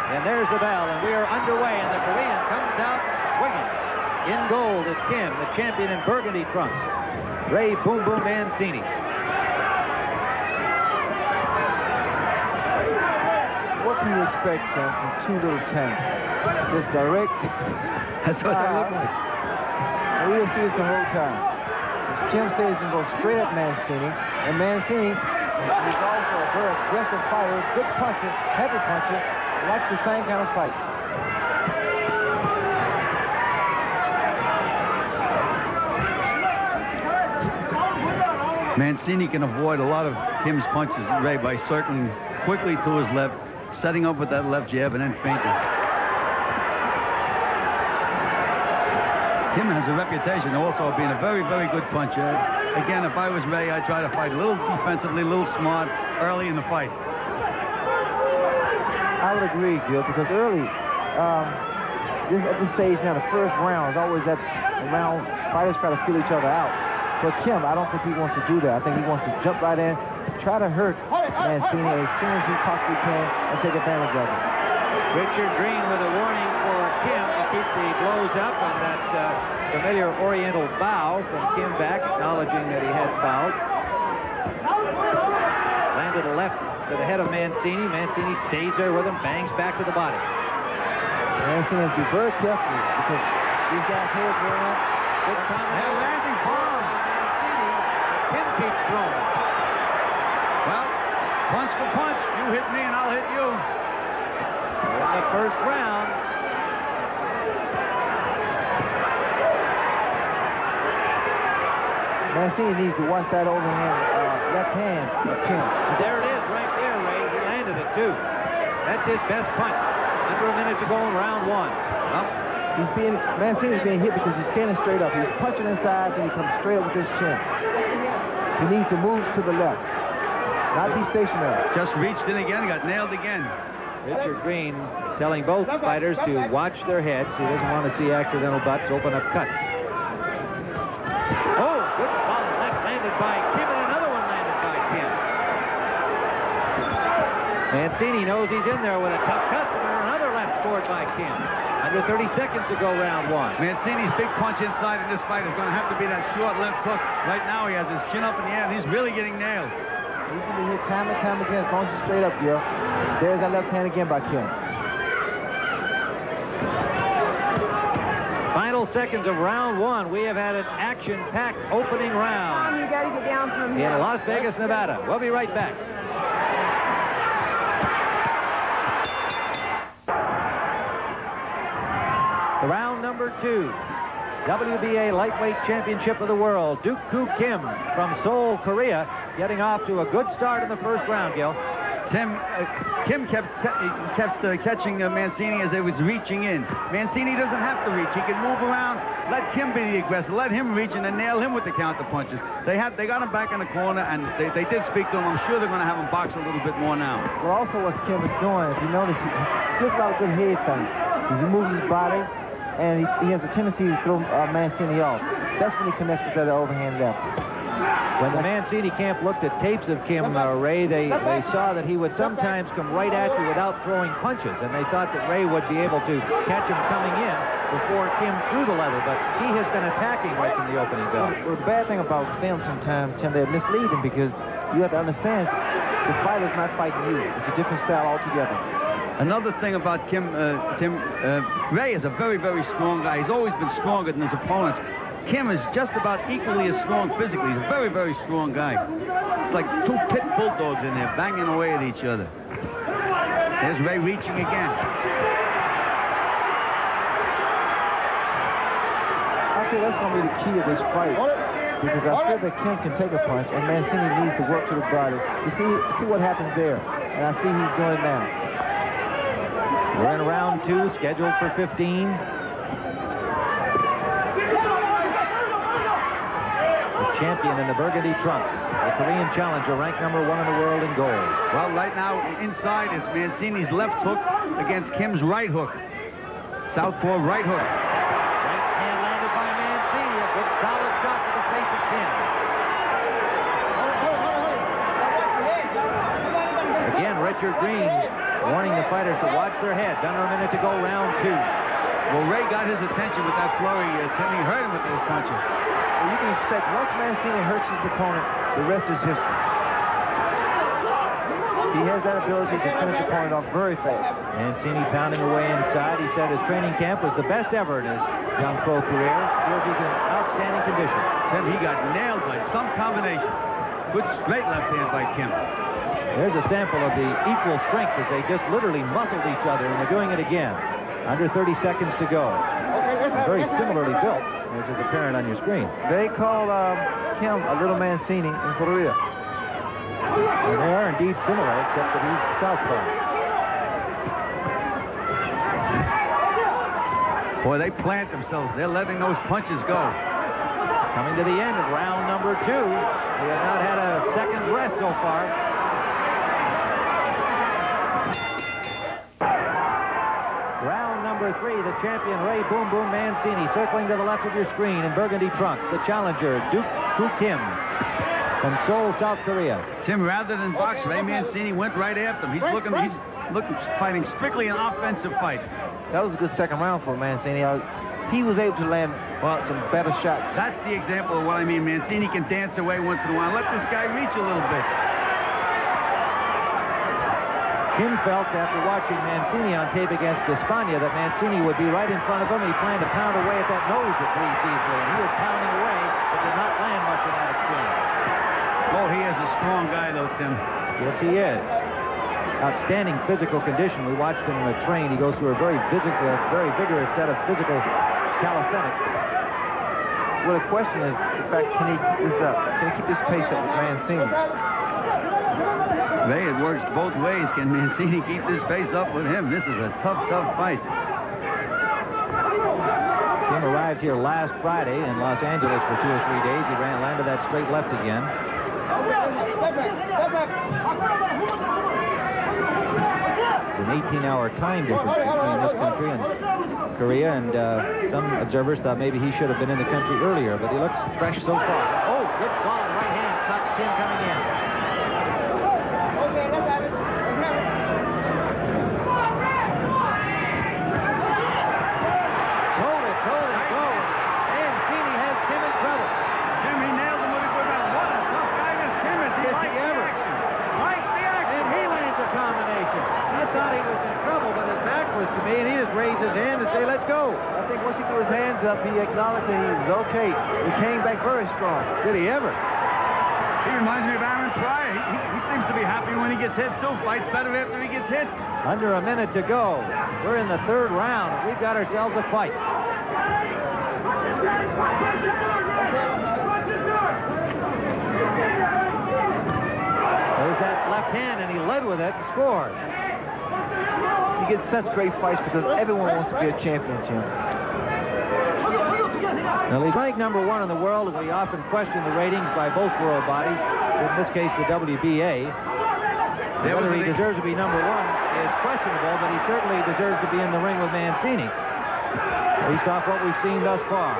And there's the bell, and we are underway, and the Korean comes out swinging. In gold is Kim, the champion in burgundy trunks. Ray Boom Boom Mancini. What can you expect from two little tanks? Just direct? That's what they look like. We'll see this the whole time. As Kim says, he's going to go straight at Mancini. And Mancini is also a very aggressive fighter, good puncher, heavy puncher, likes the same kind of fight. Mancini can avoid a lot of Kim's punches, Ray, by circling quickly to his left, setting up with that left jab, and then feinting. Kim has a reputation also of being a very, very good puncher. Again, if I was Ray, I'd try to fight a little defensively, a little smart early in the fight. I would agree, Gil, because early, at this stage now, the first round is always that round fighters try to feel each other out. But Kim, I don't think he wants to do that. I think he wants to jump right in, try to hurt Mancini as soon as he possibly can, and take advantage of it. Richard Green with a warning for Kim to keep the blows up on that familiar Oriental bow from Kim back, acknowledging that he had fouled. Landed a left to the head of Mancini. Mancini stays there with him, bangs back to the body. Mancini has to be very careful because these guys here are going up. Good combination. Landing bomb. Mancini. Kim keeps throwing. Well, punch for punch. You hit me and I'll hit you. In the first round. Mancini needs to watch that overhand left hand of Kim. There it is right there, Ray. He landed it, too. That's his best punch. Under a minute to go in round one. Well, Mancini's being hit because he's standing straight up. He's punching inside, then he comes straight up with his chin. He needs to move to the left, not be stationary. Just reached in again, got nailed again. Richard Green telling both fighters to watch their heads. He doesn't want to see accidental butts open up cuts. Oh, good follow left landed by Kim, and another one landed by Kim. Mancini knows he's in there with a tough customer. Another left scored by Kim. Under 30 seconds to go round one. Mancini's big punch inside in this fight is going to have to be that short left hook. Right now he has his chin up in the air and he's really getting nailed. He can be hit time and time again as long as he's straight up, Gil. There's that left hand again by Kim. Final seconds of round one. We have had an action-packed opening round. Mom, you got to get down from here. In Las Vegas, Nevada. We'll be right back. Round number two. WBA Lightweight Championship of the World. Duk-Koo Kim from Seoul, Korea, getting off to a good start in the first round, Gil. Tim, Kim kept catching Mancini as he was reaching in. Mancini doesn't have to reach. He can move around. Let Kim be the aggressor. Let him reach and then nail him with the counter punches. They got him back in the corner, and they did speak to him. I'm sure they're going to have him box a little bit more now. Well, also what Kim is doing, if you notice, he gets a lot of good head things. He moves his body, and he has a tendency to throw Mancini off. That's when he connects with that overhand left. When the Mancini camp looked at tapes of Kim, Ray, they saw that he would sometimes come right at you without throwing punches, and they thought that Ray would be able to catch him coming in before Kim threw the leather, but he has been attacking right from the opening bell. Well, the bad thing about film sometimes, Tim, they're misleading because you have to understand the fighter's not fighting you. It's a different style altogether. Another thing about Kim, Ray is a very, very strong guy. He's always been stronger than his opponents. Kim is just about equally as strong physically. He's a very, very strong guy. It's like two pit bulldogs in there banging away at each other. There's Ray reaching again. I feel that's going to be the key to this fight because I feel that Kim can take a punch and Mancini needs to work to the body. You see what happens there, and I see he's doing it now. We're in round two, scheduled for 15. Champion in the burgundy trunks, the Korean challenger, ranked #1 in the world in gold. Well, right now, inside, it's Mancini's left hook against Kim's right hook. Southpaw right hook. Right hand landed by Mancini. A good solid shot to the face of Kim. Again, Richard Green warning the fighters to watch their heads. Under a minute to go, round 2. Well, Ray got his attention with that flurry. Tim, he hurt him with those punches. Well, you can expect once Mancini hurts his opponent, the rest is history. He has that ability to finish the opponent off very fast. Mancini pounding away inside. He said his training camp was the best ever in his young pro career. Feels he's in outstanding condition. Tim, he got nailed by some combination. Good straight left hand by Kim. There's a sample of the equal strength as they just literally muscled each other, and they're doing it again. Under 30 seconds to go. Very similarly built, as is apparent on your screen. They call Kim a little Mancini in Korea. And they are indeed similar, except that he's southpaw. Boy, they plant themselves. They're letting those punches go. Coming to the end of round number 2. We have not had a second rest so far. Round number 3, the champion Ray Boom Boom Mancini circling to the left of your screen in burgundy trunks. The challenger Duk-Koo Kim from Seoul, South Korea. Tim, rather than box, Ray Mancini went right after him. He's looking fighting strictly an offensive fight. That was a good second round for Mancini. He was able to land some better shots. That's the example of what I mean. Mancini can dance away once in a while. Let this guy reach a little bit. Kim felt after watching Mancini on tape against Espana that Mancini would be right in front of him. He planned to pound away at that nose at least easily. And he was pounding away, but did not land much in that exchange. Oh, he is a strong guy, though, Tim. Yes, he is. Outstanding physical condition. We watched him train. He goes through a very vigorous set of physical calisthenics. Well, the question is, in fact, can he keep this up? Can he keep this pace up with Mancini? Ray, it works both ways. Can Mancini keep this pace up with him? This is a tough fight. Kim arrived here last Friday in Los Angeles for 2 or 3 days. He landed that straight left again. An 18-hour time difference between this country and Korea, and some observers thought maybe he should have been in the country earlier, but he looks fresh so far. Oh, good solid right hand. Caught Kim coming in. Hold it, go. Mancini has Kim in trouble. Tim, he nailed him with a good round. What a tough guy this Kim is. He likes the action. Likes the action. And he lands a combination. I thought he was in trouble, but his back was to me, and he just raised his hand and say, let's go. I think once he threw his hands up, he acknowledged that he was okay. He came back very strong. Did he ever? He reminds me of Aaron Pryor. He seems to be happy when he gets hit, too. Fights better after he gets hit. Under a minute to go. We're in the 3rd round. We've got ourselves a fight. There's that left hand, and he led with it and scored. You get such great fights because everyone wants to be a champion, Tim. Now, he's ranked number 1 in the world, and we often question the ratings by both world bodies, in this case the WBA. Whether he deserves to be number 1 is questionable, but he certainly deserves to be in the ring with Mancini, based off what we've seen thus far.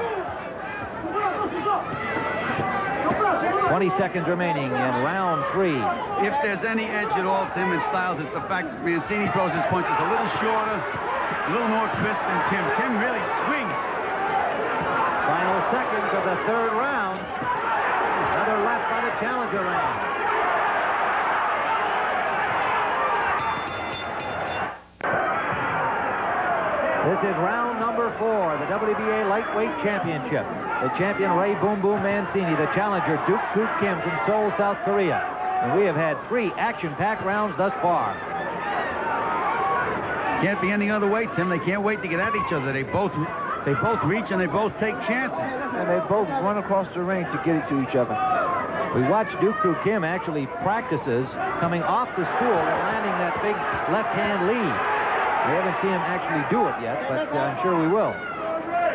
20 seconds remaining in round 3. If there's any edge at all, Tim, in Styles, it's the fact that Mancini throws his punches a little shorter, a little more crisp than Kim. Kim really swings. Final seconds of the 3rd round. Another left by the challenger round. This is round number 4, the WBA Lightweight Championship. The champion Ray Boom Boom Mancini, the challenger Duk-Koo Kim from Seoul, South Korea. And we have had 3 action-packed rounds thus far. Can't be any other way, Tim. They can't wait to get at each other. They both reach and they both take chances. And they both run across the ring to get it to each other. We watched Duk-Koo Kim actually practices coming off the stool and landing that big left-hand lead. We haven't seen him actually do it yet, but I'm sure we will.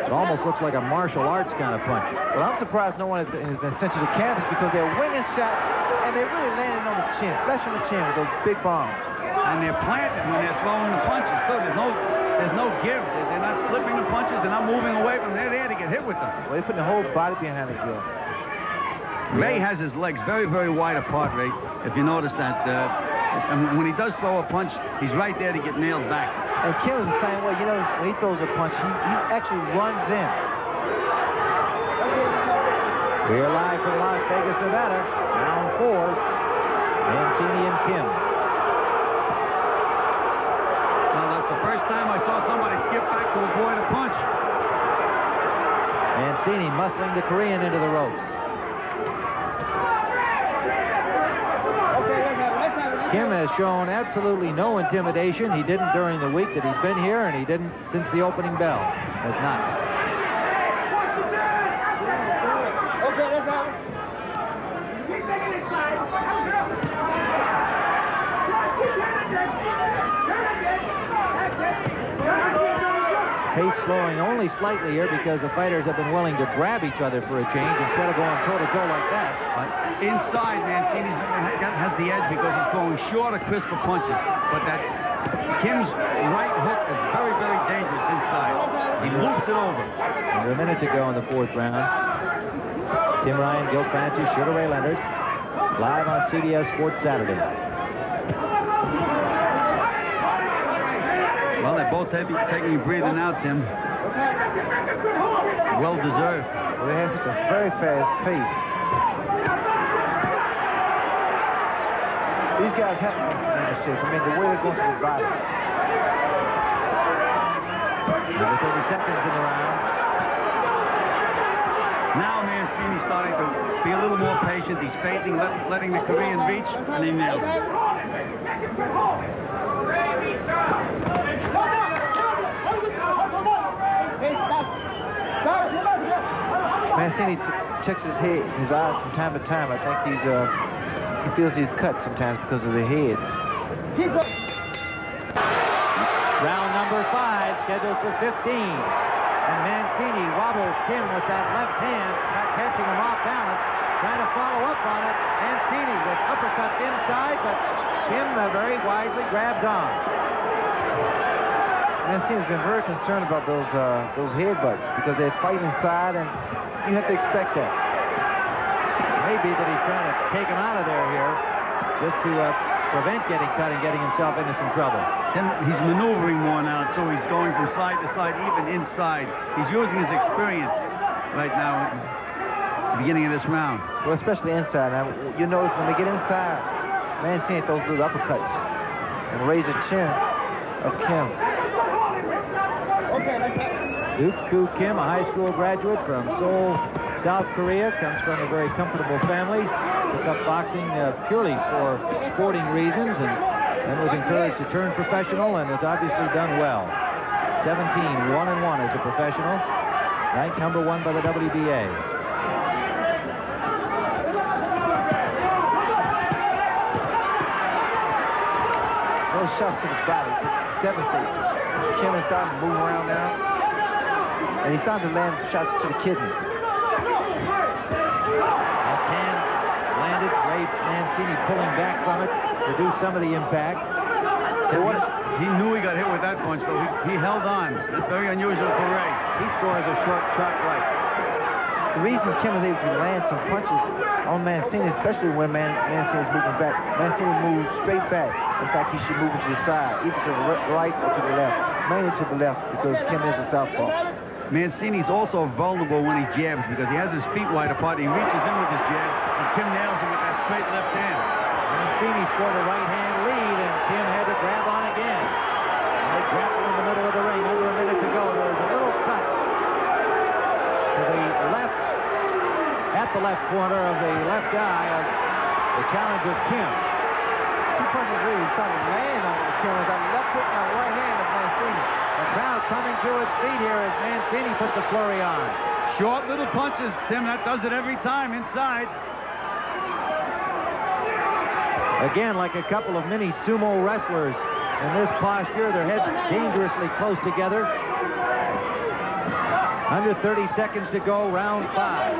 It almost looks like a martial arts kind of punch. Well, I'm surprised no one has been sent to the canvas because they're winging shots, and they're really landing on the chin, flesh on the chin with those big bombs. And they're planted when they're throwing the punches, too. There's no give. They're not slipping the punches. They're not moving away from them. They're there to get hit with them. Well, they're putting the whole body behind the kill. Ray has his legs very, very wide apart, Ray. If you notice that, And when he does throw a punch, he's right there to get nailed back. And Kim is the same way. You know, when he throws a punch, he actually runs in. We are live from Las Vegas, Nevada. Round 4. Mancini and Kim. Well, that's the first time I saw somebody skip back to avoid a punch. Mancini muscling the Korean into the ropes. Kim has shown absolutely no intimidation. He didn't during the week that he's been here, and he didn't since the opening bell. Has not. Pace slowing only slightly here because the fighters have been willing to grab each other for a change instead of going toe-to-toe like that. But inside, Mancini has the edge because he's throwing shorter, crisper punches. But that Kim's right hook is very, very dangerous inside. He loops it over. Under a minute to go in the 4th round. Tim Ryan, Gil Francis, Sugar Ray Leonard, live on CBS Sports Saturday. Well, they're both taking a breather now, Tim. Well deserved. Well, they have such a very fast pace. These guys have to make tremendous shape. I mean, the way they're going to the body. Another 30 seconds in the round. Now Mancini's starting to be a little more patient. He's feinting, letting the Korean reach, and he nails it. Mancini checks his head, his eyes from time to time. I think he feels these cuts sometimes because of the heads. Round number 5, scheduled for 15. And Mancini wobbles Kim with that left hand, catching him off balance, trying to follow up on it. Mancini with uppercuts inside, but Kim very wisely grabs on. Mancini's been very concerned about those headbutts because they fight inside, and you have to expect that. Maybe that he's trying to take him out of there here just to prevent getting cut and getting himself into some trouble. Then he's maneuvering more now, so he's going from side to side, even inside. He's using his experience right now at the beginning of this round. Well, especially inside. Now, you notice when they get inside, Mancini throws little uppercuts and raise the chin of Kim. Duk-Koo Kim, a high school graduate from Seoul, South Korea, comes from a very comfortable family. Took up boxing purely for sporting reasons and was encouraged to turn professional and has obviously done well. 17, 1-1 as a professional, ranked number 1 by the WBA. Those shots to the body, just devastating. Kim is starting to move around now, and he's starting to land shots to the kidney. Left hand landed. Ray Mancini pulling back from it, reduced some of the impact. He knew he got hit with that punch, though. He held on. That's very unusual for Ray. He scores a short, sharp right. The reason Kim is able to land some punches on Mancini, especially when Mancini is moving back, Mancini moves straight back. In fact, he should move to the side, either to the right or to the left. Mainly to the left, because Kim is a southpaw. Mancini's also vulnerable when he jabs because he has his feet wide apart. He reaches in with his jab, and Kim nails him with that straight left hand. Mancini scored a right-hand lead, and Kim had to grab on again. And they grapple in the middle of the ring. Under a minute to go. There was a little cut to the left, at the left corner of the left eye of the challenger Kim. Two punches really started laying on Kim with that left hook and right hand of Mancini. The crowd coming to its feet here as Mancini puts a flurry on. Short little punches, Tim. That does it every time inside. Again, like a couple of mini sumo wrestlers in this posture, their heads dangerously close together. Under 30 seconds to go, round 5.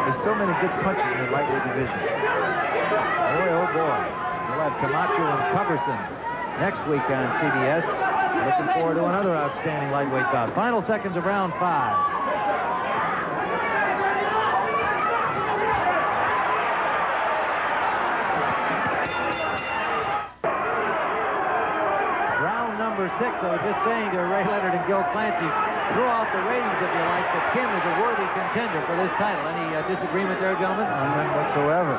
There's so many good punches in the lightweight division. Boy, oh boy. We'll have Camacho and Coverson next week on CBS. Looking forward to another outstanding lightweight bout. Final seconds of round 5. number 6. I was just saying to Ray Leonard and Gil Clancy, throw out the ratings if you like, but Kim is a worthy contender for this title. Any disagreement there, gentlemen? None whatsoever.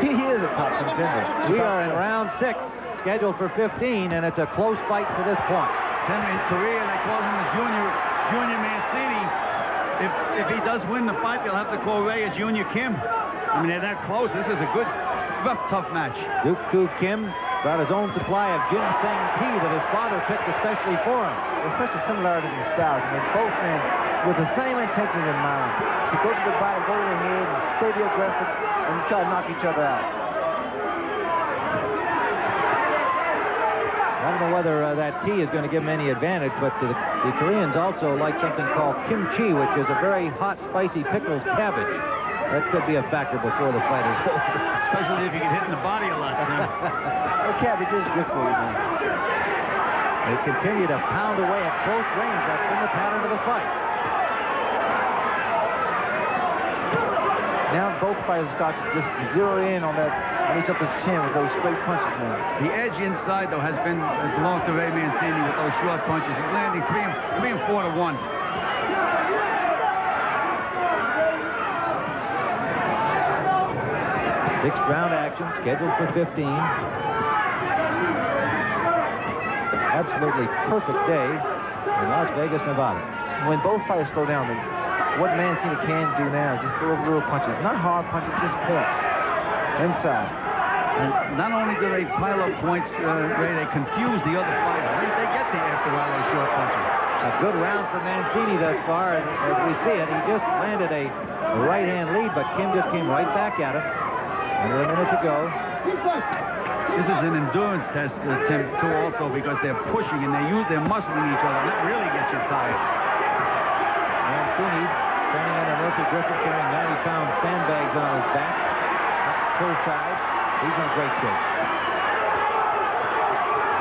He is a top contender. We are in round 6, scheduled for 15, and it's a close fight to this point. In Korea, they call him the Junior Mancini. If he does win the fight, they'll have to call Ray a Junior Kim. I mean, they're that close. This is a good, rough, tough match. Duk-Koo Kim brought his own supply of ginseng tea that his father picked especially for him. There's such a similarity in the styles. I mean, both men with the same intentions in mind, to go to the body, go to the head, and stay the aggressive, and try to knock each other out. I don't know whether that tea is going to give him any advantage, but the Koreans also like something called kimchi, which is a very hot, spicy pickled cabbage. That could be a factor before the fight is over. Especially if you get hit in the body a lot. The cabbage is good for you, man. They continue to pound away at close range. That's been the pattern of the fight. Now both fighters start to just zero in on each other's chin with those straight punches, man. The edge inside, though, has belonged to Ray Mancini with those short punches. He's landing 3 and 4 to 1. Sixth round action, scheduled for 15. Absolutely perfect day in Las Vegas, Nevada. When both fighters slow down, what Mancini can do now is just throw little punches. Not hard punches, just points. Inside. And not only do they pile up points, Ray, they confuse the other fighter. They get there after all those short punches. A good round for Mancini thus far, and as we see it, he just landed a right-hand lead, but Kim just came right back at him. Under a minute to go. This is an endurance test, Tim, too, also, because they're pushing and they're muscling each other. That really gets you tired. Mancini standing under Murphy Griffith, carrying 90-pound sandbags on his back. Up side. He's in great shape.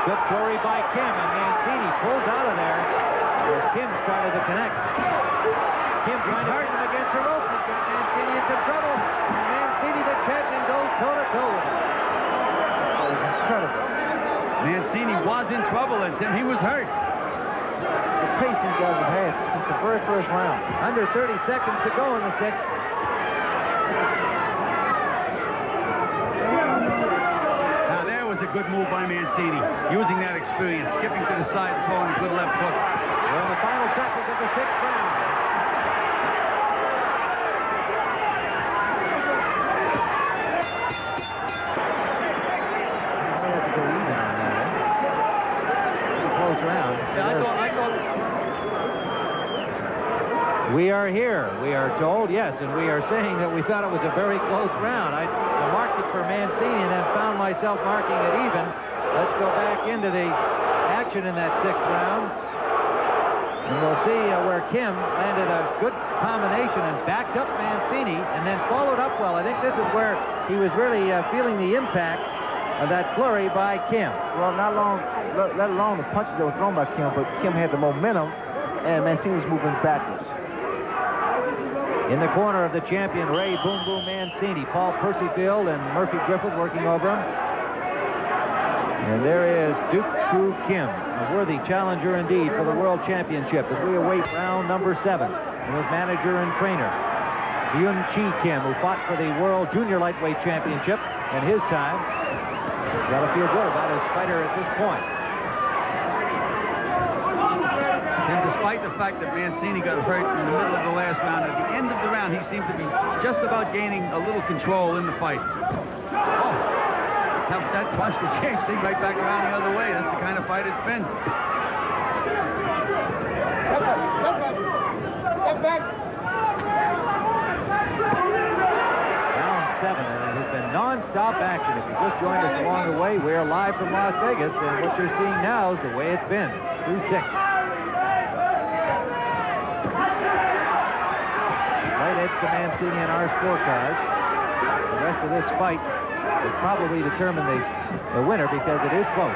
Good flurry by Kim, and Mancini pulls out of there where Kim started to connect. Kim trying to hurt him against the rope. He's got Mancini in some trouble. And Mancini, the champion, goes toe-to-toe with him. That was incredible. Mancini was in trouble, and Tim, he was hurt. The pace these guys have had since the very first round. Under 30 seconds to go in the 6th. Now there was a good move by Mancini, using that experience, skipping to the side, throwing a good left hook. We're in the final seconds of the 6th round. We are here, we are told, yes, and we are saying that we thought it was a very close round. I marked it for Mancini and then found myself marking it even. Let's go back into the action in that 6th round. And we'll see where Kim landed a good combination and backed up Mancini and then followed up well. I think this is where he was really feeling the impact of that flurry by Kim. Well, not long, let alone the punches that were thrown by Kim, but Kim had the momentum and Mancini was moving backwards. In the corner of the champion, Ray Boom Boom Mancini, Paul Percyfield and Murphy Griffith working over him. And there is Duk-Koo Kim, a worthy challenger indeed for the World Championship as we await round number 7. And his manager and trainer, Hyun-Chi Kim, who fought for the World Junior Lightweight Championship in his time. Got to feel good about his fighter at this point. And despite the fact that Mancini got hurt in the middle of the last round, at the end of the round, he seemed to be just about gaining a little control in the fight. Oh, that punch to change things right back around the other way. That's the kind of fight it's been. Round 7, and it has been non-stop action. If you just joined us along the way, we're live from Las Vegas, and what you're seeing now is the way it's been through 6. Right edge to Mancini in our scorecards. The rest of this fight will probably determine the winner because it is close.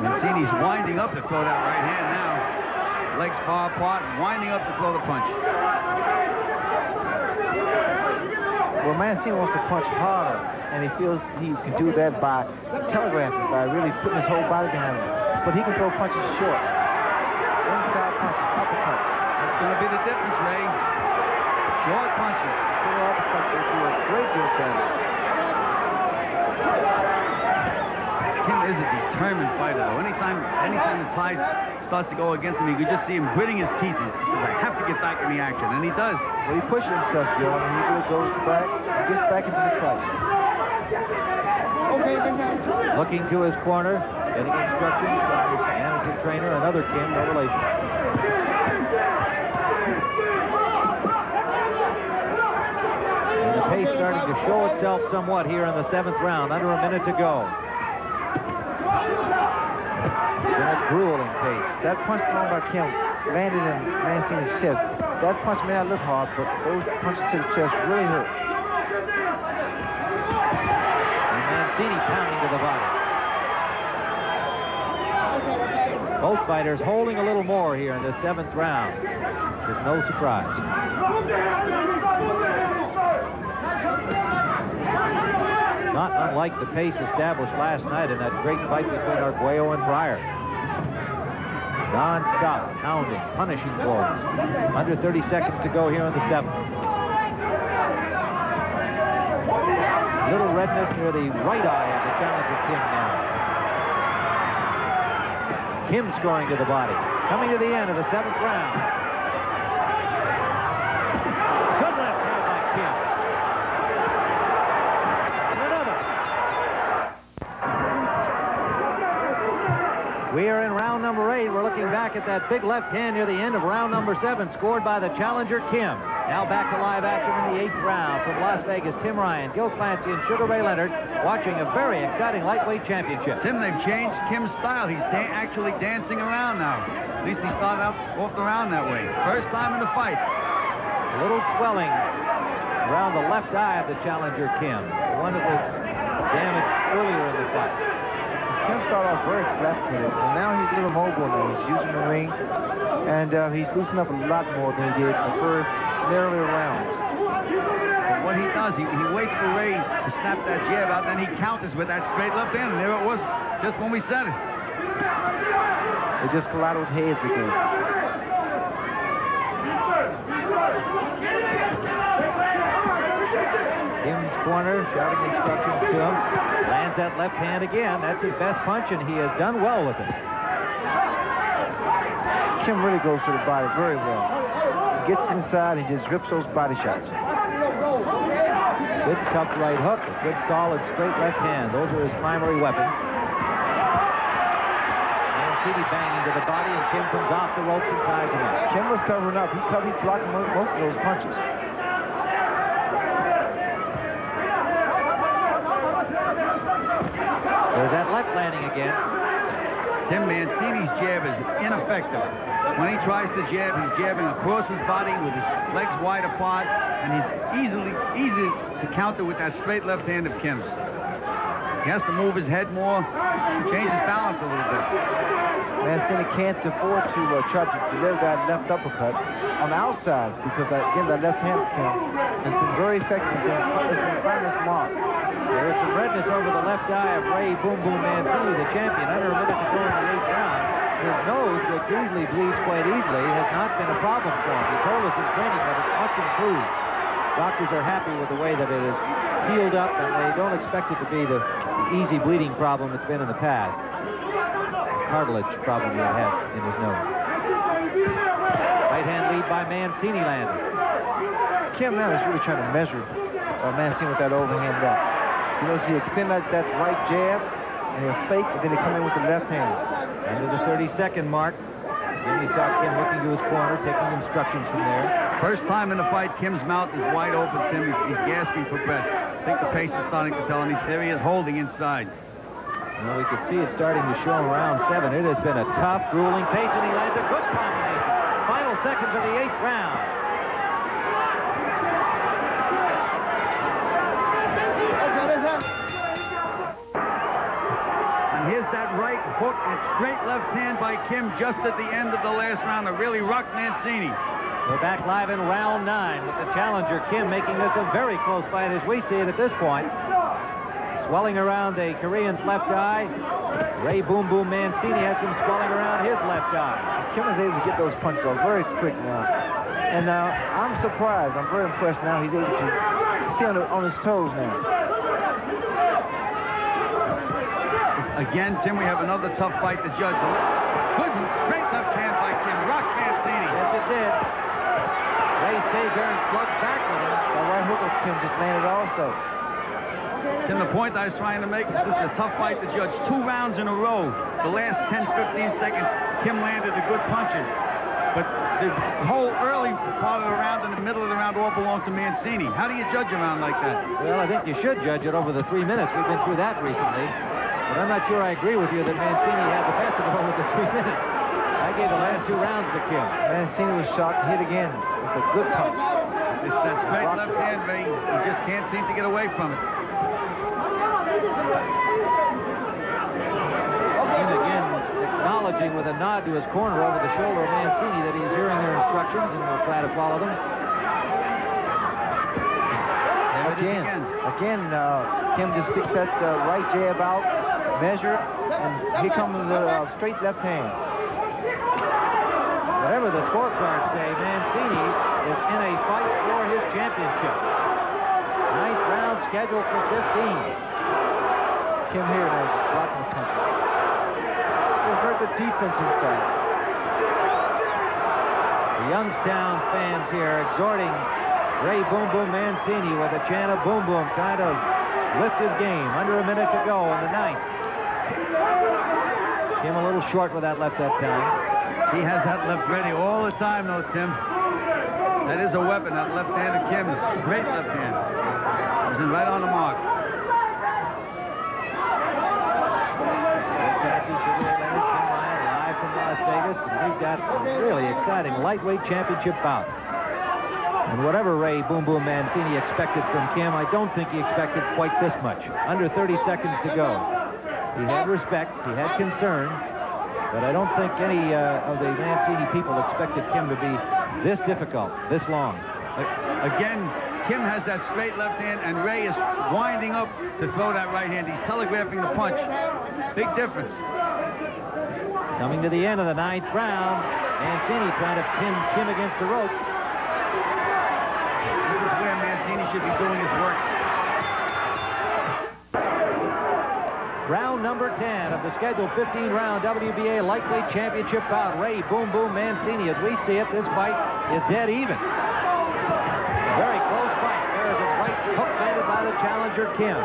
Mancini's winding up to throw that right hand now. Legs far apart, winding up to throw the punch. Well, Mancini wants to punch harder, and he feels he can do that by telegraphing, by really putting his whole body behind him. But he can throw punches short. Inside punches, uppercuts. That's going to be the difference, Ray. Short punches. Uppercuts will do a great deal of damage. Kim is a determined fighter, though. Anytime the tide starts to go against him, you can just see him gritting his teeth. He says, I have to get back in the action, and he does. Well, he pushes himself, Joe, and he really goes back and gets back into the fight. Looking to his corner, getting instructions from his managing trainer, another Kim, no relation. And the pace starting to show itself somewhat here in the 7th round, under a minute to go. A grueling pace. That punch thrown by Kim landed in Mancini's chest. That punch may not look hard, but those punches to the chest really hurt. And Mancini pounding to the body. Both fighters holding a little more here in the 7th round. There's no surprise. Not unlike the pace established last night in that great fight between Arguello and Pryor. Non-stop, pounding, punishing blows. Under 30 seconds to go here in the 7th. Little redness near the right eye of the challenger Kim now. Kim scoring to the body. Coming to the end of the 7th round. Good left hand by Kim. We are in round number 8. We're looking back at that big left hand near the end of round number 7, scored by the challenger Kim. Now back to live action in the 8th round from Las Vegas. Tim Ryan, Gil Clancy, and Sugar Ray Leonard watching a very exciting lightweight championship. Tim, they've changed Kim's style. He's actually dancing around now. At least he started out off the round that way. First time in the fight. A little swelling around the left eye of the challenger Kim, the one that was damaged earlier in the fight. Kim started off very flat-footed, and now he's a little mobile now. He's using the ring, and he's loosened up a lot more than he did in the first earlier rounds. But what he does, he waits for Ray to snap that jab out, then he counters with that straight left hand, and there it was, just when we said it. They just collided with heads again. Kim's corner, shouting instructions to him. Lands that left hand again. That's his best punch, and he has done well with it. Kim really goes to the body very well. He gets inside and just rips those body shots. Good tough right hook, a good solid straight left hand. Those are his primary weapons. Mancini banging to the body, and Kim comes off the ropes and ties him up. Kim was covering up. He blocked most of those punches. There's that left landing again. Tim, Mancini's jab is ineffective. When he tries to jab, he's jabbing across his body with his legs wide apart, and he's easy to counter with that straight left hand of Kim's. He has to move his head more, change his balance a little bit. Mancini can't afford to try to deliver that left uppercut on the outside, because again, that left hand of Kim has been very effective. It's been finding its mark. There's some redness over the left eye of Ray Boom Boom Mancini, the champion, under a minute to go in the 8th round. His nose, which usually bleeds quite easily, has not been a problem for him. He told us in training that it's much improved. Doctors are happy with the way that it is healed up, and they don't expect it to be the easy bleeding problem it's been in the past. Cartilage problem he had in his nose. Right hand lead by Mancini landed. Kim now is really trying to measure Mancini with that overhand left. You know, he extend that right jab, and he'll fake, and then he come in with the left hand. Under the 30-second mark. Then you saw Kim looking to his corner, taking instructions from there. First time in the fight, Kim's mouth is wide open, Tim. He's gasping for breath. I think the pace is starting to tell him. There he is holding inside. Well, we can see it starting to show in round 7. It has been a tough, grueling pace, and he lands a good combination. Final seconds of the 8th round. And here's that right hook and straight left hand by Kim just at the end of the last round to really rock Mancini. We're back live in round 9 with the challenger, Kim, making this a very close fight as we see it at this point. Swelling around the Korean's left eye. Ray Boom Boom Mancini has some swelling around his left eye. Kim is able to get those punches off very quick now. And I'm surprised. I'm very impressed now. He's able to stay on his toes now. Again, Tim, we have another tough fight to judge. Good straight left hand by Kim. Rock Mancini. Yes, it did. Ray stays there and slugs back with him. The right hook of Kim just landed also. Tim, the point I was trying to make is this is a tough fight to judge. 2 rounds in a row. The last 10, 15 seconds, Kim landed the good punches. But the whole early part of the round and the middle of the round all belong to Mancini. How do you judge a round like that? Well, I think you should judge it over the 3 minutes. We've been through that recently. But I'm not sure I agree with you that Mancini had the best of it over the 3 minutes. I gave the last 2 rounds to Kim. Mancini was shot and hit again with a good punch. It's that straight left hand, Ray. He just can't seem to get away from it. And again, acknowledging with a nod to his corner over the shoulder of Mancini that he's hearing their instructions and will try to follow them. Again, Kim just sticks that right jab out, measured, and here comes a straight left hand. Whatever the scorecards say, Mancini is in a fight for his championship. 9th round scheduled for 15. Kim here now is blocking the punches. There's very good defense inside. The Youngstown fans here exhorting Ray Boom Boom Mancini with a chant of boom boom, trying to lift his game. Under a minute to go in the 9th. Kim a little short with that left that time. He has that left ready all the time, though, Tim. That is a weapon, that left hand of Kim. Is great left hand. He's in right on the mark. Live from Las Vegas. We've got a really exciting lightweight championship bout. And whatever Ray Boom Boom Mancini expected from Kim, I don't think he expected quite this much. Under 30 seconds to go. He had respect, he had concern, but I don't think any of the Mancini people expected Kim to be this difficult, this long. Again, Kim has that straight left hand, and Ray is winding up to throw that right hand. He's telegraphing the punch. Big difference. Coming to the end of the 9th round, Mancini trying to pin Kim against the ropes. This is where Mancini should be doing his work. Round number 10 of the scheduled 15-round WBA lightweight championship bout. Ray Boom Boom Mancini. As we see it, this fight is dead even. Very close fight. There is a right hook landed by the challenger, Kim.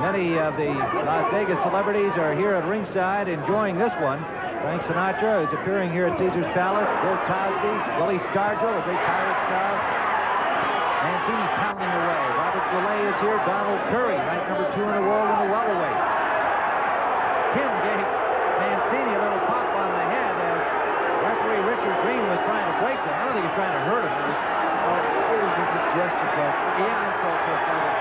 Many of the Las Vegas celebrities are here at ringside enjoying this one. Frank Sinatra is appearing here at Caesar's Palace. Bill Cosby, Willie Stargell, a great pirate star. Mancini pounding away. Robert Goulet is here. Donald Curry, ranked number 2 in the world in the welterweight. Kim gave Mancini a little pop on the head as referee Richard Green was trying to break him. I don't think he's trying to hurt him. It was just a gesture, but insult to a fighter.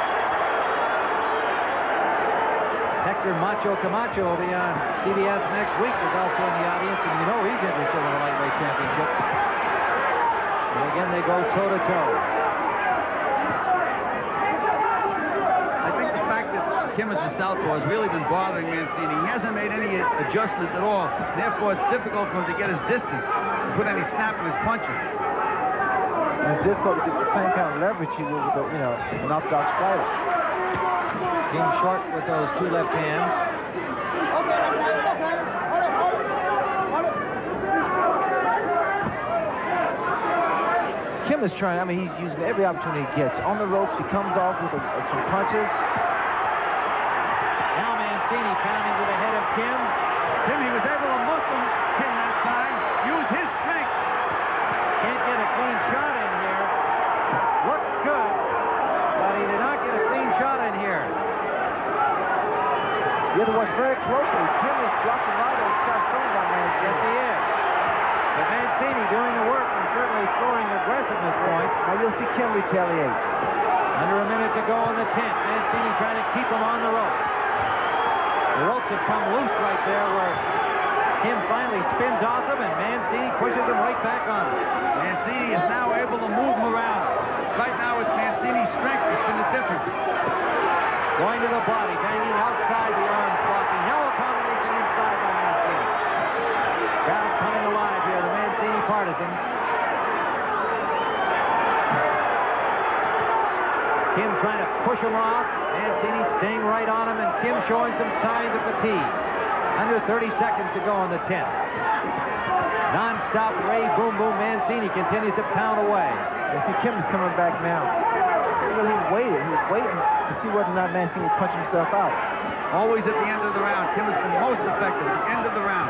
Hector Macho Camacho will be on CBS next week. Is also in the audience, and you know he's interested in the lightweight championship. And again, they go toe-to-toe. Kim as a southpaw has really been bothering Mancini. He hasn't made any adjustment at all. Therefore, it's difficult for him to get his distance, to put any snap in his punches. And it's difficult to get the same kind of leverage he would with an orthodox fighter. Kim short with those 2 left hands. Kim is trying, he's using every opportunity he gets. On the ropes, he comes off with some punches. Mancini pounding to the head of Kim. Tim, he was able to muscle Kim that time. Use his strength. Can't get a clean shot in here. Looked good, but he did not get a clean shot in here. You have to watch very closely. Kim is blocking right as shot thrown by Mancini. Yes, he is. But Mancini doing the work and certainly scoring aggressiveness points. Now you'll see Kim retaliate. Under a minute to go in the 10th. Mancini trying to keep him on the rope. The ropes have come loose right there where Kim finally spins off him, and Mancini pushes him right back on him. Mancini is now able to move him around. Right now, it's Mancini's strength that's been the difference. Going to the body, banging outside the arms, blocking. Now a combination inside by Mancini. Crowd coming alive here, the Mancini partisans. Kim trying to push him off. Mancini staying right on him, and Kim showing some signs of fatigue. Under 30 seconds to go in the 10th. Non-stop Ray Boom Boom Mancini continues to pound away. You see Kim's coming back now. He was waiting to see whether or not Mancini would punch himself out. Always at the end of the round. Kim has been most effective at the end of the round.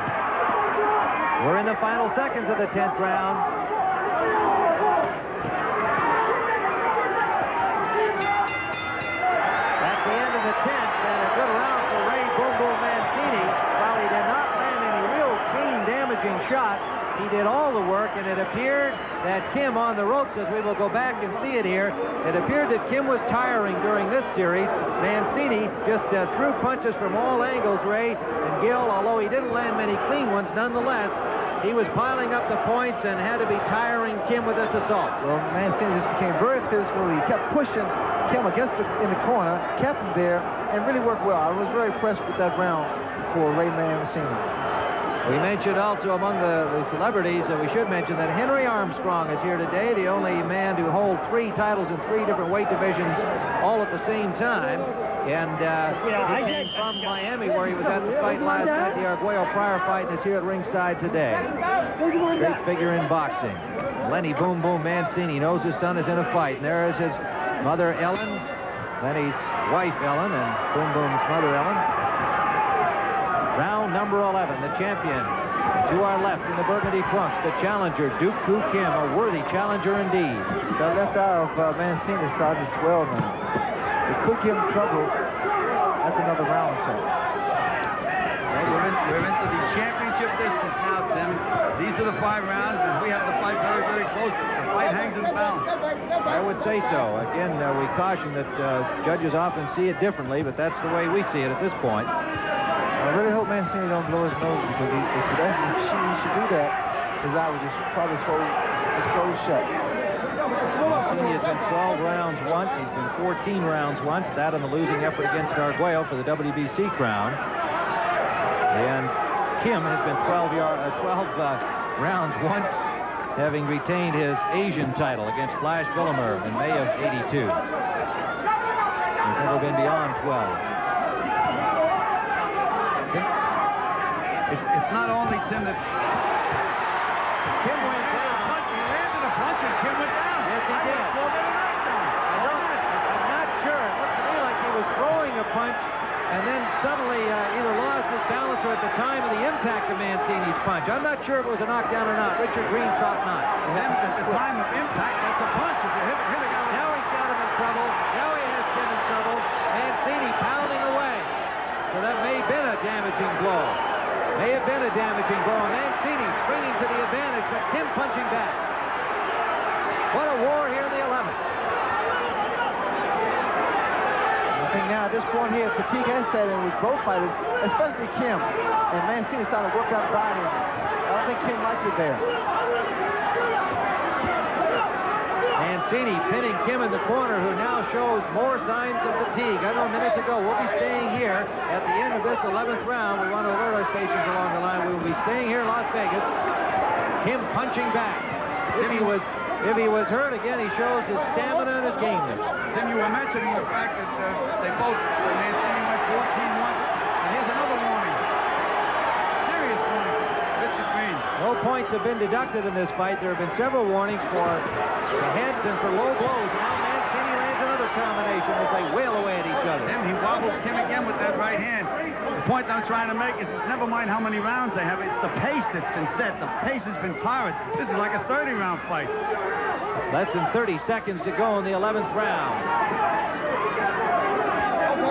We're in the final seconds of the 10th round. At the end of the 10th, and a good round for Ray Boom Boom Mancini. While he did not land any real clean, damaging shots, he did all the work, and it appeared that Kim on the ropes, as we will go back and see it here, it appeared that Kim was tiring during this series. Mancini just threw punches from all angles, Ray, and Gil, although he didn't land many clean ones, nonetheless, he was piling up the points and had to be tiring Kim with this assault. Well, Mancini just became very physical. He kept pushing Kim in the corner, kept him there, and really worked well. I was very impressed with that round for Ray Mancini. We mentioned also among the celebrities, we should mention that Henry Armstrong is here today, the only man to hold 3 titles in 3 different weight divisions all at the same time. And he came from Miami, where he was at the fight last night, the Arguello Pryor fight, and is here at ringside today. Great figure in boxing. Lenny Boom Boom Mancini knows his son is in a fight, and there is his mother, Ellen, Lenny's wife, Ellen, and Boom Boom's mother, Ellen. Round number 11, the champion. To our left in the burgundy trunks, the challenger, Duk-Koo Kim, a worthy challenger indeed. The left eye of Mancini is starting to swell now. It could give him trouble after another round or so. Well, we're into the championship distance now, Tim. These are the 5 rounds, and we have the fight very, very close. The fight hangs in the balance. I would say so. Again, we caution that judges often see it differently, but that's the way we see it at this point. I really hope Mancini don't blow his nose, because if he should do that, his eye would just probably close shut. Mancini has been 12 rounds once. He's been 14 rounds once. That in the losing effort against Arguello for the WBC crown. And Kim has been 12 rounds once, having retained his Asian title against Flash Villamur in May of '82. He's never been beyond 12. It's not only, Tim, that Kim went down. He landed a punch and Kim went down. Yes, he did. I'm not sure. It looked to me like he was throwing a punch and then suddenly either lost his balance or at the time of the impact of Mancini's punch. I'm not sure if it was a knockdown or not. Richard Green thought not. At the time of impact, that's a punch. If you hit a guy. Now he's got him in trouble. Now he has Kim in trouble. Mancini pounding away. So that may have been a damaging blow. May have been a damaging blow. Mancini springing to the advantage, but Kim punching back. What a war here in the 11th. I think now at this point here, fatigue has set in with both fighters, especially Kim. And Mancini starting to work out body. I don't think Kim likes it there. Mancini pinning Kim in the corner, who now shows more signs of fatigue. I know minutes ago, we'll be staying here at the end of this 11th round. We want to alert our stations along the line. We will be staying here in Las Vegas. Kim punching back. If he was hurt again, he shows his stamina and his gameness. Tim, you were mentioning the fact that they both, Mancini went 14 once, and here's another warning. Serious warning for Richard Green. No points have been deducted in this fight. There have been several warnings for the heads and for low blows. Now Mancini lands another combination as they wail away at each other. Tim, he wobbled Kim again with that right hand. The point I'm trying to make is never mind how many rounds they have. It's the pace that's been set. The pace has been tired. This is like a 30-round fight. Less than 30 seconds to go in the 11th round.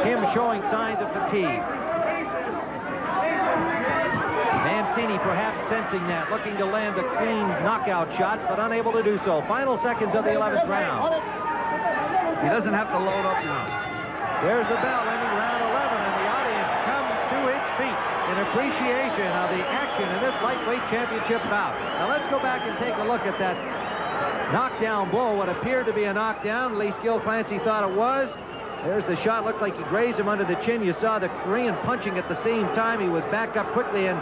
Kim showing signs of fatigue. Mancini perhaps sensing that, looking to land the clean knockout shots, but unable to do so. Final seconds of the 11th round. He doesn't have to load up now. There's the bell ending round 11, and the audience comes to its feet in a appreciation of the action in this lightweight championship bout. Now let's go back and take a look at that knockdown blow, what appeared to be a knockdown. At least Gil Clancy thought it was. There's the shot. Looked like he grazed him under the chin. You saw the Korean punching at the same time. He was back up quickly. And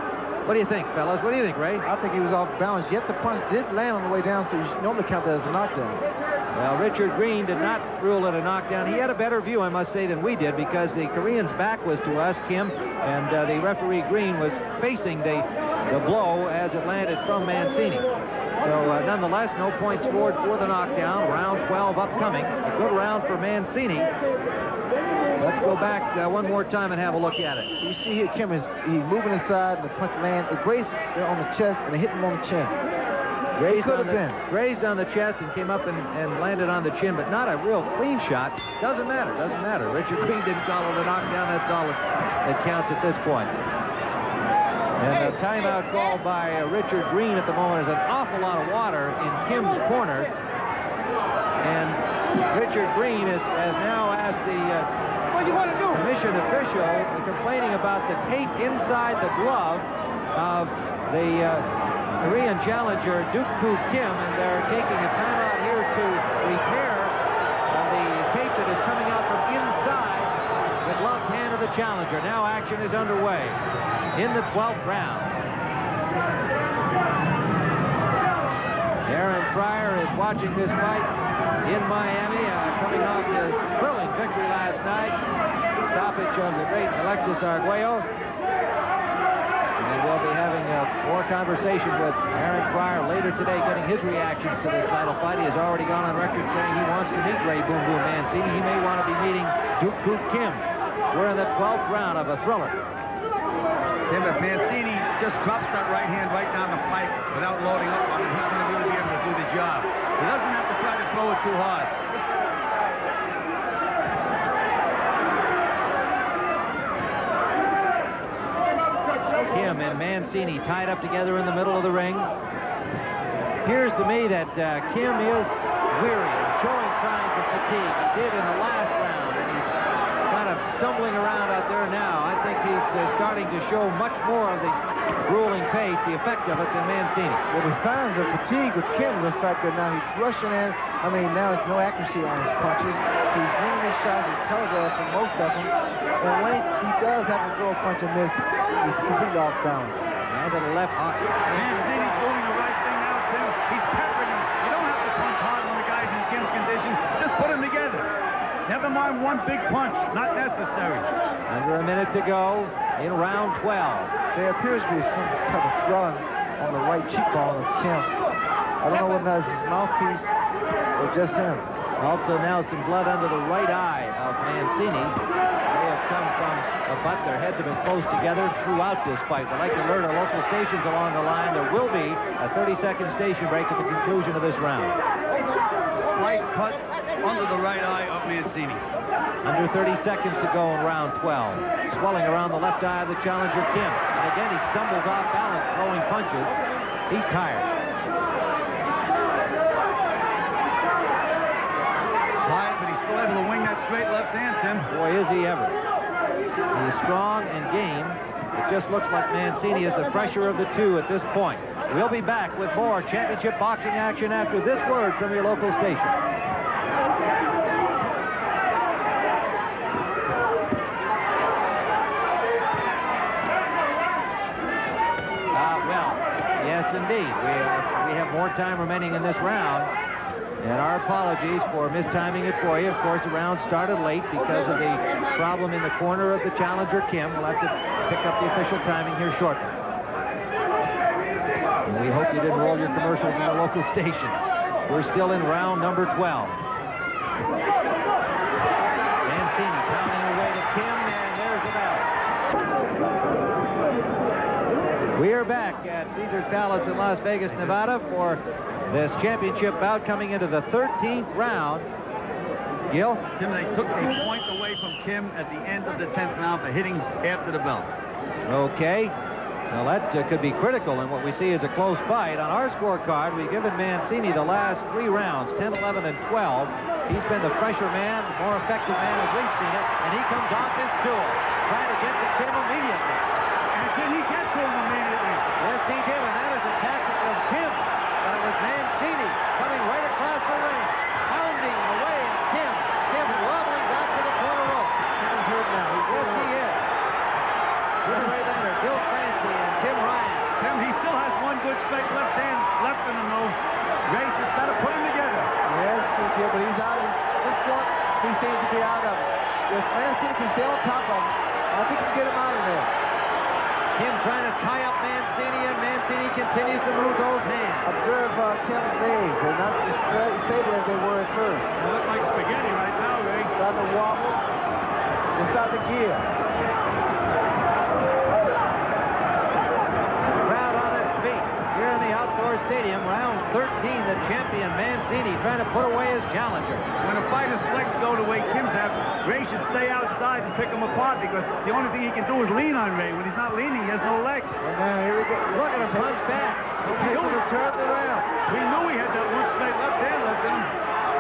what do you think, fellas? What do you think, Ray? I think he was off balance, yet the punch did land on the way down, so you should normally count that as a knockdown. Well, Richard Green did not rule it a knockdown. He had a better view, I must say, than we did, because the Korean's back was to us, Kim, and the referee Green was facing the blow as it landed from Mancini. So nonetheless, no points scored for the knockdown. Round 12 upcoming. A good round for Mancini. Let's go back one more time and have a look at it. You see here, Kim he's moving inside, and the punch lands. It grazed on the chest, and it hit him on the chin. Grazed on the chest and came up and landed on the chin, but not a real clean shot. Doesn't matter. Doesn't matter. Richard Green didn't call it a knockdown. That's all that counts at this point. And a timeout called by Richard Green at the moment. There's an awful lot of water in Kim's corner. And Richard Green has now asked the commission official complaining about the tape inside the glove of the Korean challenger Duk-Koo Kim. And they're taking a timeout here to repair the tape that is coming out from inside the gloved hand of the challenger. Now action is underway in the 12th round. Aaron Pryor is watching this fight in Miami, coming off his thrilling victory last night. Stoppage of the great Alexis Arguello. And we'll be having more conversation with Aaron Pryor later today, getting his reactions to this title fight. He has already gone on record saying he wants to meet Ray Boom Boom Mancini. He may want to be meeting Duk-Koo Kim. We're in the 12th round of a thriller. Tim, if Mancini just drops that right hand right down the pipe without loading up on it, he's going to really be able to do the job. He doesn't have to try to throw it too hard. Kim and Mancini tied up together in the middle of the ring. Appears to me that Kim is weary and showing signs of fatigue. He did in the last round, and he's kind of stumbling around out there now. I think he's starting to show much more of the grueling pace, the effect of it, than Mancini. Well, the signs of fatigue with Kim is the fact that now he's rushing in. I mean, now there's no accuracy on his punches. He's winning his shots. He's telegraphing most of them. And when he does have to throw a punch and miss, he's completely off balance. Now to the left. Mancini's doing the right thing now, Tim. He's peppering him. You don't have to punch hard when the guy's in Kim's condition. Just put him together. Never mind one big punch. Not necessary. Under a minute to go in round 12. There appears to be some type of swelling on the right cheekbone of Kim. I don't know whether that's his mouthpiece or just him. Also now some blood under the right eye of Mancini. They have come from a butt. Their heads have been close together throughout this fight. We'd like to alert our local stations along the line. There will be a 30-second station break at the conclusion of this round. Slight cut under the right eye of Mancini. Under 30 seconds to go in round 12. Swelling around the left eye of the challenger, Kim. And again, he stumbles off balance, throwing punches. He's tired. Tired, but he's still able to wing that straight left hand, Tim. Boy, is he ever. He is strong and game. It just looks like Mancini is the fresher of the two at this point. We'll be back with more championship boxing action after this word from your local station. Yes, indeed. We have more time remaining in this round. And our apologies for mistiming it for you. Of course, the round started late because of the problem in the corner of the challenger, Kim. We'll have to pick up the official timing here shortly. And we hope you didn't roll your commercials in the local stations. We're still in round number 12. Mancini pounding away to Kim, and there's the bell. We are back at Caesars Palace in Las Vegas, Nevada for this championship bout coming into the 13th round. Gil? Tim, they took a point away from Kim at the end of the 10th round for hitting after the bell. Okay. Well, that could be critical in what we see as a close fight. On our scorecard, we've given Mancini the last 3 rounds, 10, 11, and 12. He's been the fresher man, the more effective man as we've seen it, and he comes off his stool, trying to get to Kim immediately. And Did he get to him immediately? Yes, he did, and that is a tactic of Kim. But it was Mancini coming right across the ring, pounding away at Kim. Kim wobbling back to the corner rope. He's hurt now. Yes, he is. Ray Leonard, Gil Clancy, and Tim Ryan. Tim, he still has one good straight left hand left in him, though. Ray just got to put him together. Yes, okay, but he's out. This point, he seems to be out of it. If Mancini can stay on top of him, I think he can get him out of there. Kim trying to tie up Mancini, and Mancini continues to move those hands. Observe Kim's legs. They're not as stable as they were at first. They look like spaghetti right now, Ray. Starting to wobble. They're starting to gear. Crowd on its feet here in the outdoor stadium. Round 13, the champion Mancini trying to put away his challenger. When a fighter's legs go the way Kim's have, Ray should stay outside and pick him apart because the only thing he can do is lean on Ray. When he's not leaning, he has no legs. And now here we go. Look at him punch back. He was turned around. We knew he had that one straight left hand left in him.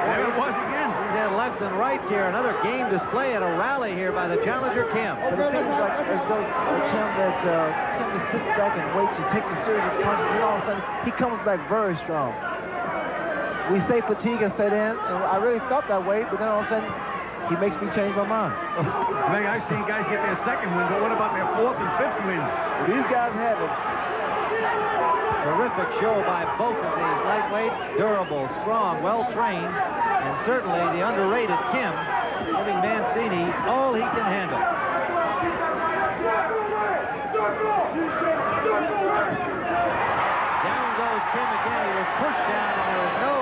There it was again. He's had lefts and rights here. Another game display at a rally here by the challenger Kim. But it seems like as though Kim just sits back and waits. He takes a series of punches, and all of a sudden he comes back very strong. We say fatigue has set in, and I really felt that way, but then all of a sudden he makes me change my mind. Ray, I've seen guys get their second win, but what about their fourth and fifth win? These guys have it. Terrific show by both of these lightweights. Durable, strong, well-trained, and certainly the underrated Kim giving Mancini all he can handle. Down goes Kim again. He was pushed down, and there was no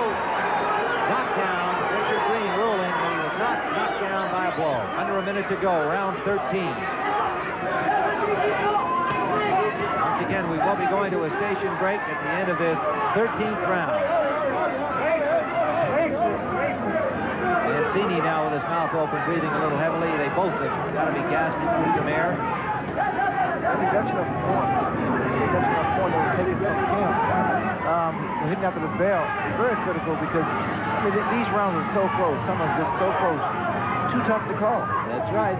knockdown. Richard Green ruling that he was not knocked down by a blow. Under a minute to go, round 13. Once again, we will be going to a station break at the end of this 13th round. Mancini now with his mouth open, breathing a little heavily. They both have got to be gasping for some air. Reduction of point. Reduction of point that was taken from Kim. Hitting after the bell is very critical because I mean these rounds are so close. Some are just so close. Too tough to call. That's right.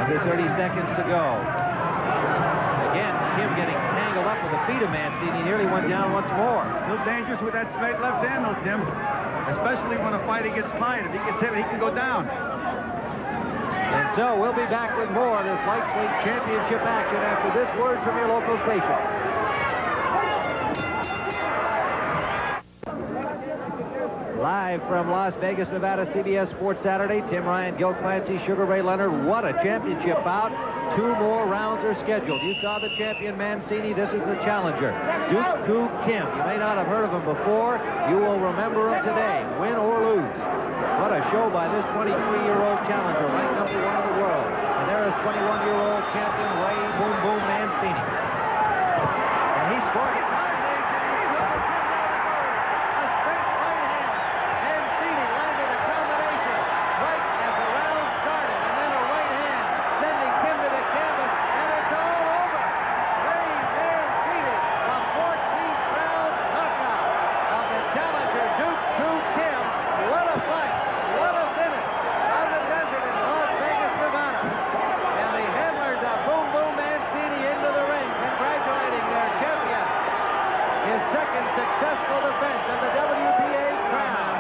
Under 30 seconds to go. Again, Kim getting tangled up with the feet of Mancini. Nearly went down once more. Still dangerous with that straight left hand, though, Tim. Especially when a fighter gets tired. If he gets hit, he can go down. And so we'll be back with more of this lightweight championship action after this word from your local station. Live from Las Vegas, Nevada, CBS Sports Saturday. Tim Ryan, Gil Clancy, Sugar Ray Leonard. What a championship bout. 2 more rounds are scheduled. You saw the champion Mancini. This is the challenger, Duk-Koo Kim. You may not have heard of him before. You will remember him today, win or lose. What a show by this 23-year-old challenger, ranked #1 in the world. And there is 21-year-old champion Ray Boom Boom Mancini. And he scored it. A straight right hand. Mancini landed a combination right as the round started. And then a right hand sending Kim to the canvas. And it's all over. Ray Mancini, a 14th round knockout of the challenger Duk-Koo Kim. What a fight. What a finish on the desert in Las Vegas, Nevada. And the handlers of Boom Boom Mancini into the ring, congratulating their champion. His second successful defense of the WBA crown.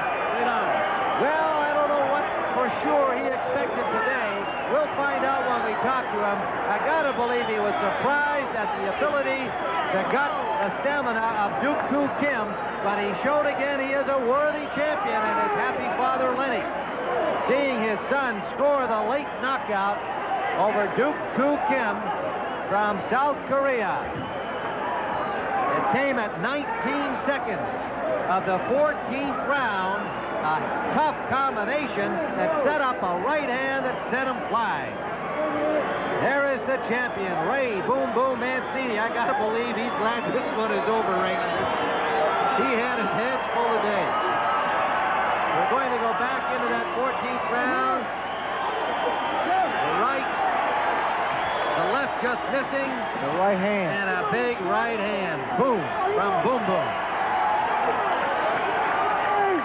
Well, I don't know what for sure he expected today. We'll find out when we talk to him. I gotta believe he was surprised at the ability, the gut, the stamina of Duk-Koo Kim, but he showed again he is a worthy champion, and his happy father Lenny, seeing his son score the late knockout over Duk-Koo Kim from South Korea. It came at 19 seconds of the 14th round, a tough combination that set up a right hand that sent him flying. There is the champion, Ray Boom Boom Mancini. I gotta believe he's glad this one is over, Ray. He had his hands full today. We're going to go back into that 14th round. The right, the left just missing. The right hand. And a big right hand. Boom, from Boom Boom.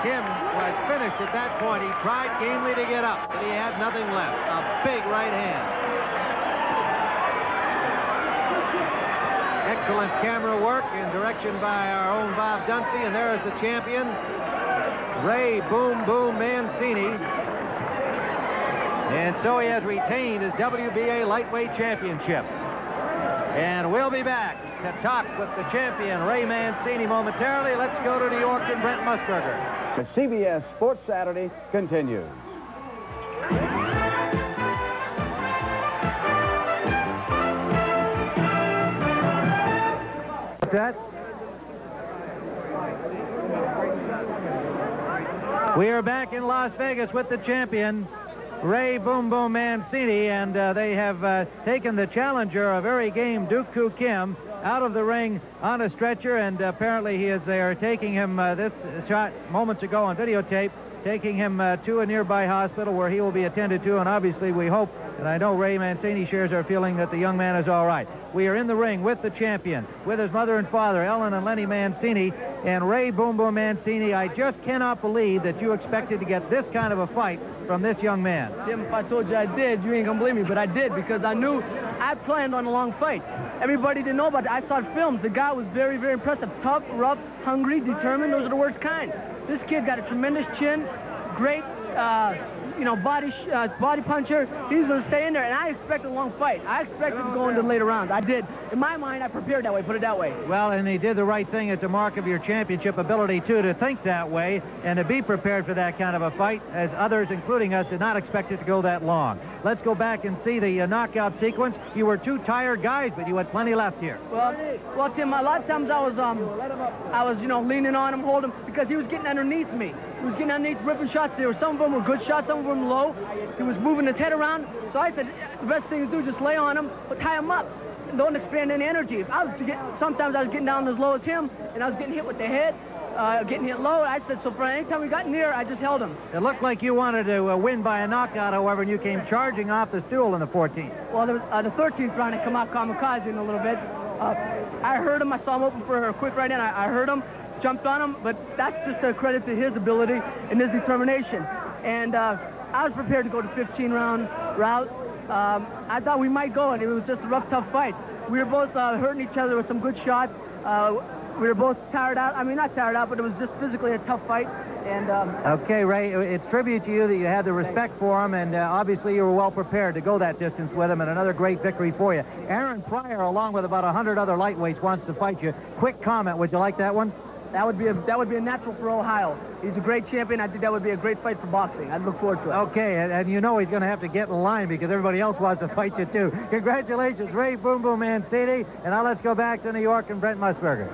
Kim was finished. finished at that point. He tried gamely to get up, but he had nothing left. A big right hand. Excellent camera work and direction by our own Bob Dunphy, and there is the champion, Ray Boom Boom Mancini. And so he has retained his WBA lightweight championship. And we'll be back to talk with the champion, Ray Mancini, momentarily. Let's go to New York and Brent Musburger. The CBS Sports Saturday continues. What's that? We are back in Las Vegas with the champion, Ray Boom Boom Mancini, and they have taken the challenger, a very game Duk-Koo Kim, out of the ring on a stretcher, and apparently they are taking him, this shot moments ago on videotape, taking him to a nearby hospital where he will be attended to, and obviously we hope, and I know Ray Mancini shares our feeling, that the young man is all right. We are in the ring with the champion, with his mother and father, Ellen and Lenny Mancini, and Ray Boom Boom Mancini. I just cannot believe that you expected to get this kind of a fight from this young man. Jim, if I told you I did, you ain't gonna believe me, but I did, because I knew I planned on a long fight. Everybody didn't know about it. I saw films. The guy was very, very impressive. Tough, rough, hungry, determined. Those are the worst kind. This kid got a tremendous chin, great, you know, body puncher. He's going to stay in there, and I expected a long fight. I expected to go into the later rounds. I did. In my mind, I prepared that way, put it that way. Well, and he did the right thing. It's a mark of your championship ability, too, to think that way and to be prepared for that kind of a fight, as others, including us, did not expect it to go that long. Let's go back and see the knockout sequence. You were two tired guys, but you had plenty left here. Well, Tim, a lot of times I was, you know, leaning on him, holding him, because he was getting underneath me. He was getting underneath, ripping shots. There were some of them were good shots, some of them low. He was moving his head around. So I said, the best thing to do is just lay on him, but tie him up. Don't expand any energy. If I was to sometimes I was getting down as low as him, and I was getting hit with the head, getting hit low. I said, so for any time we got near, I just held him. It looked like you wanted to win by a knockout, however, and you came charging off the stool in the 14th. Well, there was, the 13th round, I come out kamikaze in a little bit. I heard him. I saw him open for a quick right in. I heard him, jumped on him, but that's just a credit to his ability and his determination. And I was prepared to go to 15-round route. I thought we might go, and it was just a rough, tough fight. We were both hurting each other with some good shots. We were both tired out. I mean, not tired out, but it was just physically a tough fight. And okay, Ray, it's tribute to you that you had the respect for him, and obviously you were well prepared to go that distance with him, and another great victory for you. Aaron Pryor, along with about 100 other lightweights, wants to fight you. Quick comment, would you like that one? That would be a natural for Ohio. He's a great champion. I think that would be a great fight for boxing. I'd look forward to it. Okay, and you know he's going to have to get in line because everybody else wants to fight you too. Congratulations, Ray Boom Boom Mancini, and now let's go back to New York and Brent Musburger.